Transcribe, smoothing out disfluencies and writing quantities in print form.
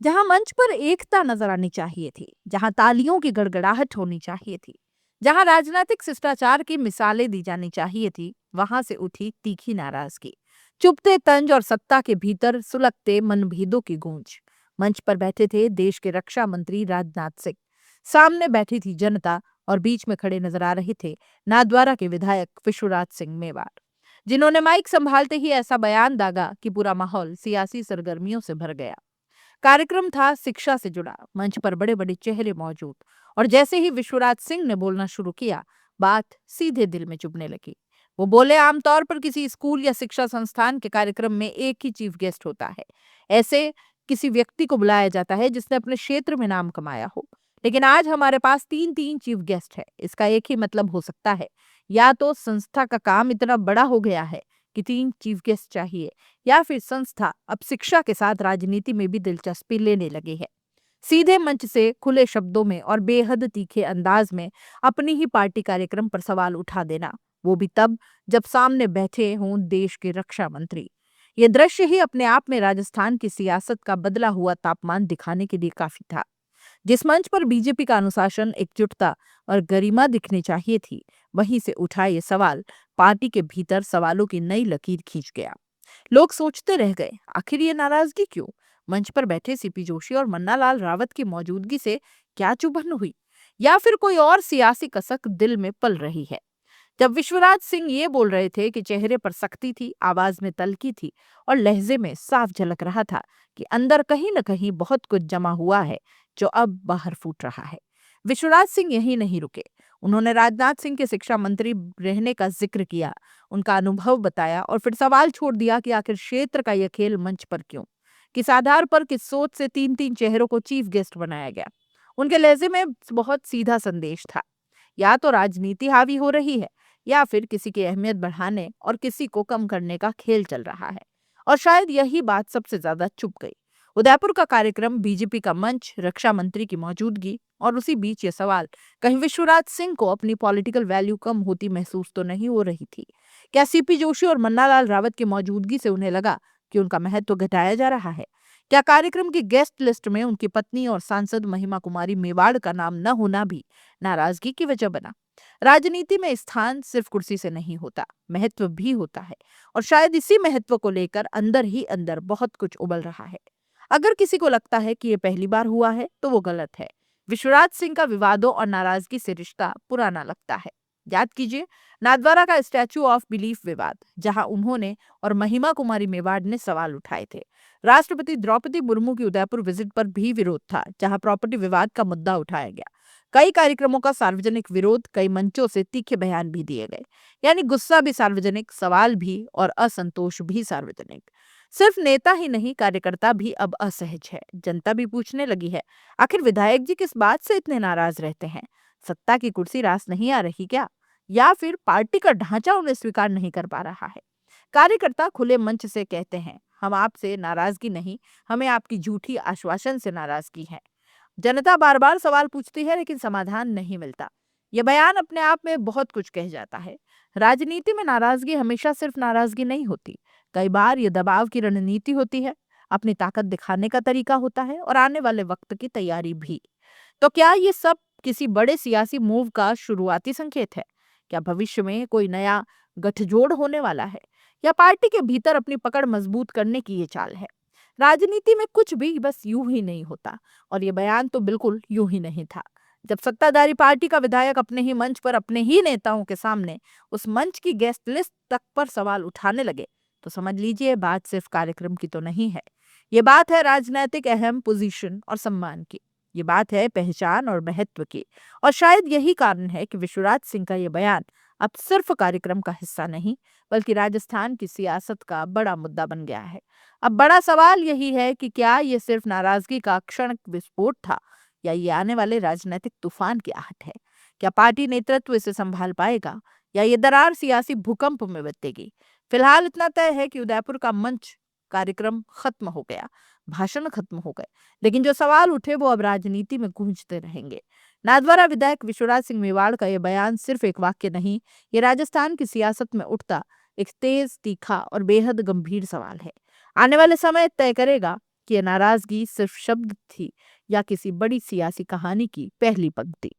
जहां मंच पर एकता नजर आनी चाहिए थी, जहां तालियों की गड़गड़ाहट होनी चाहिए थी, जहां राजनीतिक शिष्टाचार की मिसालें दी जानी चाहिए थी, वहां से उठी तीखी नाराजगी, चुभते तंज और सत्ता के भीतर सुलगते मनभेदों की गूंज। मंच पर बैठे थे देश के रक्षा मंत्री राजनाथ सिंह, सामने बैठी थी जनता, और बीच में खड़े नजर आ रहे थे नाथद्वारा के विधायक विश्वराज सिंह मेवाड़, जिन्होंने माइक संभालते ही ऐसा बयान दागा कि पूरा माहौल सियासी सरगर्मियों से भर गया। कार्यक्रम था शिक्षा से जुड़ा, मंच पर बड़े बड़े चेहरे मौजूद, और जैसे ही विश्वराज सिंह ने बोलना शुरू किया, बात सीधे दिल में चुभने लगी। वो बोले, आमतौर पर किसी स्कूल या शिक्षा संस्थान के कार्यक्रम में एक ही चीफ गेस्ट होता है। ऐसे किसी व्यक्ति को बुलाया जाता है जिसने अपने क्षेत्र में नाम कमाया हो। लेकिन आज हमारे पास तीन तीन चीफ गेस्ट है। इसका एक ही मतलब हो सकता है, या तो संस्था का काम इतना बड़ा हो गया है कि तीन चीफ गेस्ट चाहिए, या फिर संस्था अब शिक्षा के साथ राजनीति में भी दिलचस्पी लेने लगी है। सीधे मंच से खुले शब्दों में और बेहद तीखे अंदाज में अपनी ही पार्टी कार्यक्रम पर सवाल उठा देना, वो भी तब जब सामने बैठे हों देश के रक्षा मंत्री। ये दृश्य ही अपने आप में राजस्थान की सियासत का बदला हुआ तापमान दिखाने के लिए काफी था। जिस मंच पर बीजेपी का अनुशासन, एकजुटता और गरिमा दिखनी चाहिए थी, वहीं से उठा ये सवाल पार्टी के भीतर सवालों की नई लकीर खींच गया। लोग सोचते रह गए, आखिर ये नाराजगी क्यों? मंच पर बैठे सीपी जोशी और मन्नालाल रावत की मौजूदगी से क्या चुभन हुई, या फिर कोई और सियासी कसक दिल में पल रही है? जब विश्वराज सिंह ये बोल रहे थे कि चेहरे पर सख्ती थी, आवाज में तल्खी थी, और लहजे में साफ झलक रहा था कि अंदर कहीं न कहीं बहुत कुछ जमा हुआ है जो अब बाहर फूट रहा है। विश्वराज सिंह यही नहीं रुके। उन्होंने राजनाथ सिंह के शिक्षा मंत्री रहने का जिक्र किया, उनका अनुभव बताया, और फिर सवाल छोड़ दिया कि आखिर क्षेत्र का यह खेल मंच पर क्यों, किस आधार पर, किस सोच से तीन तीन चेहरों को चीफ गेस्ट बनाया गया। उनके लहजे में बहुत सीधा संदेश था, या तो राजनीति हावी हो रही है, या फिर किसी की अहमियत बढ़ाने और किसी को कम करने का खेल चल रहा है। और शायद यही बात सबसे ज्यादा चुप गई। उदयपुर का कार्यक्रम, बीजेपी का मंच, रक्षा मंत्री की मौजूदगी, और उसी बीच ये सवाल, कहीं विश्वराज सिंह को अपनी पॉलिटिकल वैल्यू कम होती महसूस तो नहीं हो रही थी? क्या सीपी जोशी और मन्नालाल रावत की मौजूदगी से उन्हें लगा कि उनका महत्व घटाया जा रहा है? क्या कार्यक्रम की गेस्ट लिस्ट में उनकी पत्नी और सांसद महिमा कुमारी मेवाड़ का नाम न होना भी नाराजगी की वजह बना? राजनीति में स्थान सिर्फ कुर्सी से नहीं होता, महत्व भी होता है, और शायद इसी महत्व को लेकर अंदर ही अंदर बहुत कुछ उबल रहा है। अगर किसी को लगता है कि ये पहली बार हुआ है, तो वो गलत है। विश्वराज सिंह का विवादों और नाराजगी से रिश्ता पुराना लगता है। याद कीजिए, नाथद्वारा का स्टैच्यू ऑफ बिलीफ विवाद, जहां उन्होंने और महिमा कुमारी मेवाड़ ने सवाल उठाए थे। राष्ट्रपति द्रौपदी मुर्मू की उदयपुर विजिट पर भी विरोध था, जहां प्रॉपर्टी विवाद का मुद्दा उठाया गया। कई कार्यक्रमों का सार्वजनिक विरोध, कई मंचों से तीखे बयान भी दिए गए। यानी गुस्सा भी सार्वजनिक, सवाल भी और असंतोष भी सार्वजनिक। सिर्फ नेता ही नहीं, कार्यकर्ता भी अब असहज है। जनता भी पूछने लगी है, आखिर विधायक जी किस बात से इतने नाराज रहते हैं? सत्ता की कुर्सी रास नहीं आ रही क्या, या फिर पार्टी का ढांचा उन्हें स्वीकार नहीं कर पा रहा है? कार्यकर्ता खुले मंच से कहते हैं, हम आपसे नाराजगी नहीं, हमें आपकी झूठी आश्वासन से नाराजगी है। जनता बार बार सवाल पूछती है, लेकिन समाधान नहीं मिलता। यह बयान अपने आप में बहुत कुछ कह जाता है। राजनीति में नाराजगी हमेशा सिर्फ नाराजगी नहीं होती। कई बार ये दबाव की रणनीति होती है, अपनी ताकत दिखाने का तरीका होता है, और आने वाले वक्त की तैयारी भी। तो क्या ये सब किसी बड़े सियासी मूव का शुरुआती संकेत है? क्या भविष्य में कोई नया गठजोड़ होने वाला है, या पार्टी के भीतर अपनी पकड़ मजबूत करने की ये चाल है? राजनीति में कुछ भी बस यूं ही नहीं होता, और ये बयान तो बिल्कुल यूं ही नहीं था। जब सत्ताधारी पार्टी का विधायक अपने ही मंच पर अपने ही नेताओं के सामने उस मंच की गेस्ट लिस्ट तक पर सवाल उठाने लगे, तो समझ लीजिए बात सिर्फ कार्यक्रम की तो नहीं है। ये बात है राजनीतिक अहम पोजीशन और सम्मान की। ये बात है पहचान और महत्व की। और शायद यही कारण है कि विश्वराज सिंह का ये बयान अब सिर्फ कार्यक्रम का हिस्सा नहीं, बल्कि राजस्थान की सियासत का बड़ा मुद्दा बन गया है। अब बड़ा सवाल यही है कि क्या ये सिर्फ नाराजगी का क्षण विस्फोट था, या ये आने वाले राजनीतिक तूफान की आहट है? क्या पार्टी नेतृत्व इसे संभाल पाएगा, या ये दरार सियासी भूकंप में बदलेगी? फिलहाल इतना तय है कि उदयपुर का मंच कार्यक्रम खत्म हो गया, भाषण खत्म हो गए, लेकिन जो सवाल उठे वो अब राजनीति में गूंजते रहेंगे। नाथद्वारा विधायक विश्वराज सिंह मेवाड़ का यह बयान सिर्फ एक वाक्य नहीं, ये राजस्थान की सियासत में उठता एक तेज, तीखा और बेहद गंभीर सवाल है। आने वाले समय तय करेगा कि ये नाराजगी सिर्फ शब्द थी या किसी बड़ी सियासी कहानी की पहली पंक्ति।